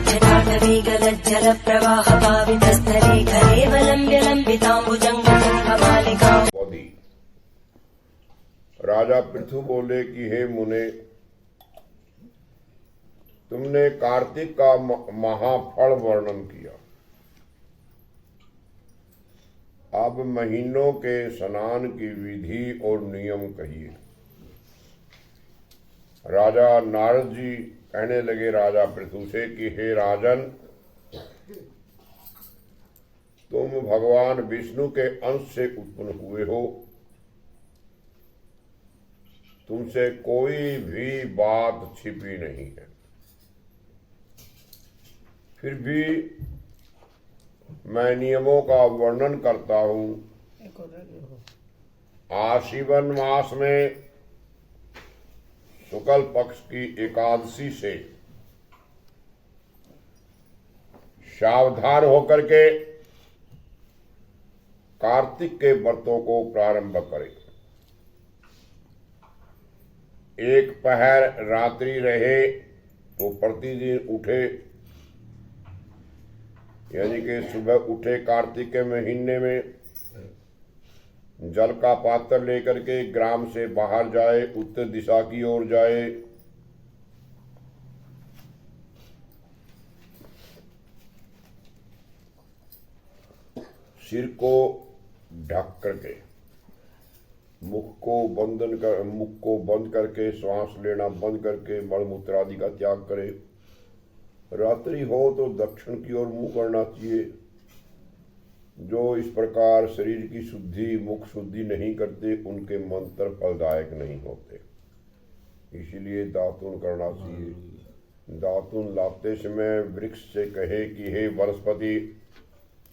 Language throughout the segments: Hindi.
जल प्रवाह पावितस्थले कलेवलम्ब्य लम्बिताम्बुजङ्गमालिका। राजा पृथु बोले कि हे मुने, तुमने कार्तिक का महाफल वर्णन किया, अब महीनों के स्नान की विधि और नियम कहिए। राजा नारद जी कहने लगे राजा पृथु से कि हे राजन, तुम भगवान विष्णु के अंश से उत्पन्न हुए हो, तुमसे कोई भी बात छिपी नहीं है, फिर भी मैं नियमों का वर्णन करता हूं। आश्विन मास में शुक्ल पक्ष की एकादशी से सावधान होकर के कार्तिक के व्रतों को प्रारंभ करें। एक पहर रात्रि रहे तो प्रतिदिन उठे, यानी कि सुबह उठे कार्तिक के महीने में, जल का पात्र लेकर के ग्राम से बाहर जाए, उत्तर दिशा की ओर जाए, सिर को ढक करके मुख को बंद करके श्वास लेना बंद करके मलमूत्र आदि का त्याग करे। रात्रि हो तो दक्षिण की ओर मुंह करना चाहिए। जो इस प्रकार शरीर की शुद्धि मुख शुद्धि नहीं करते उनके मंत्र फलदायक नहीं होते, इसलिए दातुन करना चाहिए। दातुन लाते समय वृक्ष से कहे कि हे वनस्पति,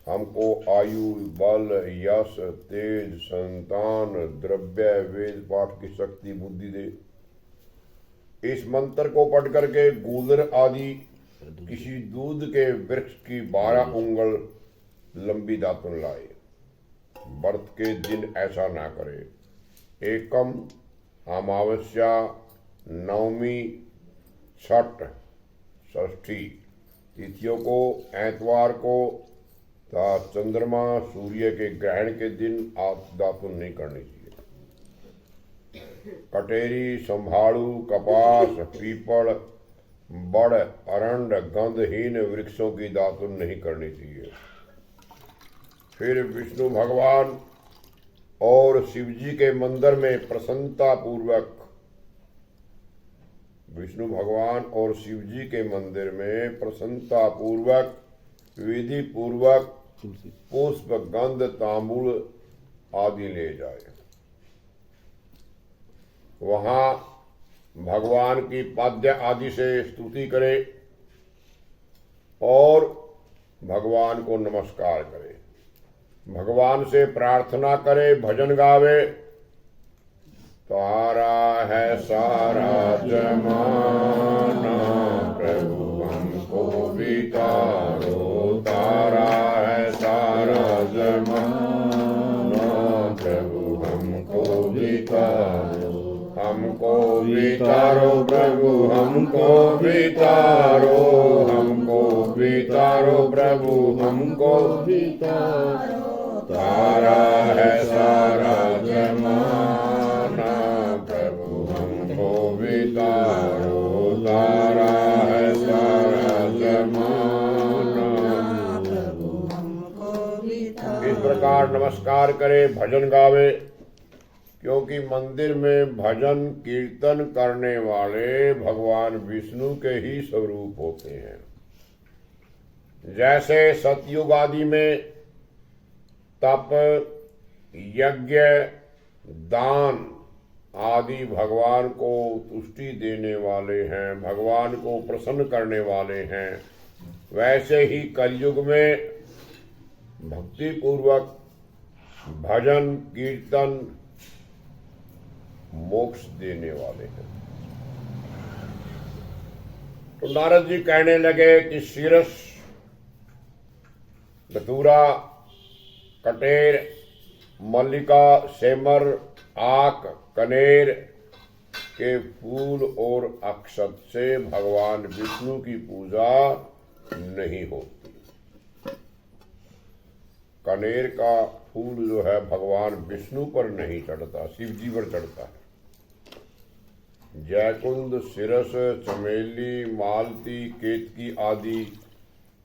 हमको आयु बल यश तेज संतान द्रव्य वेद पाठ की शक्ति बुद्धि दे। इस मंत्र को पढ़ करके गूलर आदि किसी दूध के वृक्ष की 12 उंगल लंबी दातुन लाए। व्रत के दिन ऐसा ना करे। एकम अमावस्या नवमी छठ षष्ठी तिथियों को ऐतवार को तथा चंद्रमा सूर्य के ग्रहण के दिन दातुन नहीं करनी चाहिए। कटेरी संभाड़ू कपास पीपल बड़ अरंड गंधहीन वृक्षों की दातुन नहीं करनी चाहिए। फिर विष्णु भगवान और शिव जी के मंदिर में प्रसन्नता पूर्वक विधि पूर्वक पुष्प गंध तांबूल आदि ले जाए। वहां भगवान की पाद्य आदि से स्तुति करे और भगवान को नमस्कार करे, भगवान से प्रार्थना करे, भजन गावे। तारा है सारा जमाना प्रभु हमको भी तारो, तारा है सारा जमाना प्रभु हमको भी तारो, हमको भी तारो प्रभु हमको भी तारो, हमको भी तारो प्रभु हमको भी तारो। तारा है सारा जमाना प्रभु हमको भी तारो, तारा है सारा जमाना प्रभु हमको भी तारो। इस प्रकार नमस्कार करे, भजन गावे, क्योंकि मंदिर में भजन कीर्तन करने वाले भगवान विष्णु के ही स्वरूप होते हैं। जैसे सतयुग आदि में तप यज्ञ दान आदि भगवान को तुष्टि देने वाले हैं, भगवान को प्रसन्न करने वाले हैं, वैसे ही कलयुग में भक्ति पूर्वक भजन कीर्तन मोक्ष देने वाले हैं। तो नारद जी कहने लगे कि शीरस धतूरा कटेर मल्लिका सेमर आक कनेर के फूल और अक्षत से भगवान विष्णु की पूजा नहीं होती। कनेर का फूल जो है भगवान विष्णु पर नहीं चढ़ता, शिव जी पर चढ़ता है। जयकुंद, सिरस, चमेली, मालती, केतकी आदि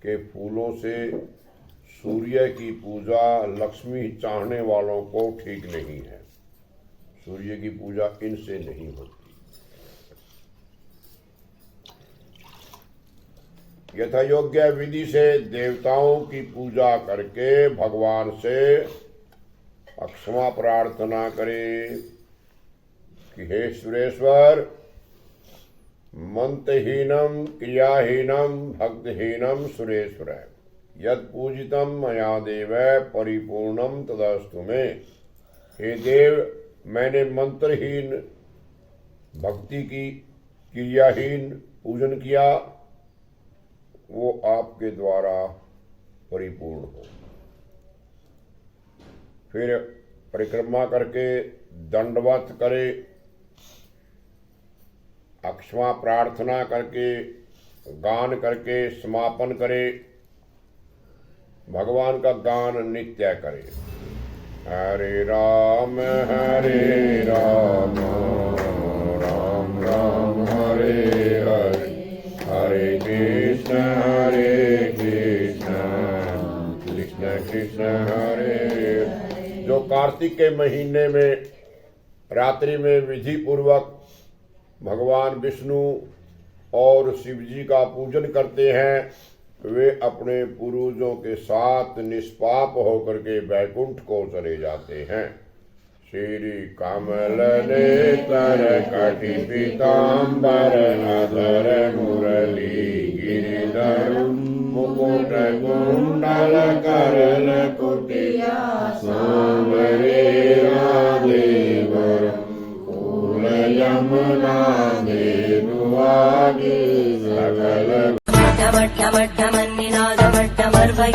के फूलों से सूर्य की पूजा लक्ष्मी चाहने वालों को ठीक नहीं है। सूर्य की पूजा इनसे नहीं होती। यथा योग्य विधि से देवताओं की पूजा करके भगवान से अक्षमा प्रार्थना करे कि हे सुरेश्वर, मंत्रहीनम क्रियाहीनम भक्तहीनम सुरेश्वर, यद पूजितम मया देव परिपूर्णम तदस्तु मे। हे देव, मैंने मंत्रहीन भक्ति की, क्रियाहीन पूजन किया, वो आपके द्वारा परिपूर्ण हो। फिर परिक्रमा करके दंडवत करे, अक्षमा प्रार्थना करके, गान करके समापन करे, भगवान का गान नित्य करे। हरे राम राम राम हरे हरे, हरे कृष्ण कृष्ण कृष्ण हरे। जो कार्तिक के महीने में रात्रि में विधि पूर्वक भगवान विष्णु और शिव जी का पूजन करते हैं, वे अपने पूर्वजों के साथ निष्पाप होकर के वैकुंठ को चले जाते हैं। श्री कमल नेतर कटि पीताम्बर अधर मुरली गिरिधर मुकुट कुंडल करल कुटिया सांवरे राधेवर फूल यमुना देनुआगे सकल मट्टमट्टमट्टमन्निनादमट्टमर्वै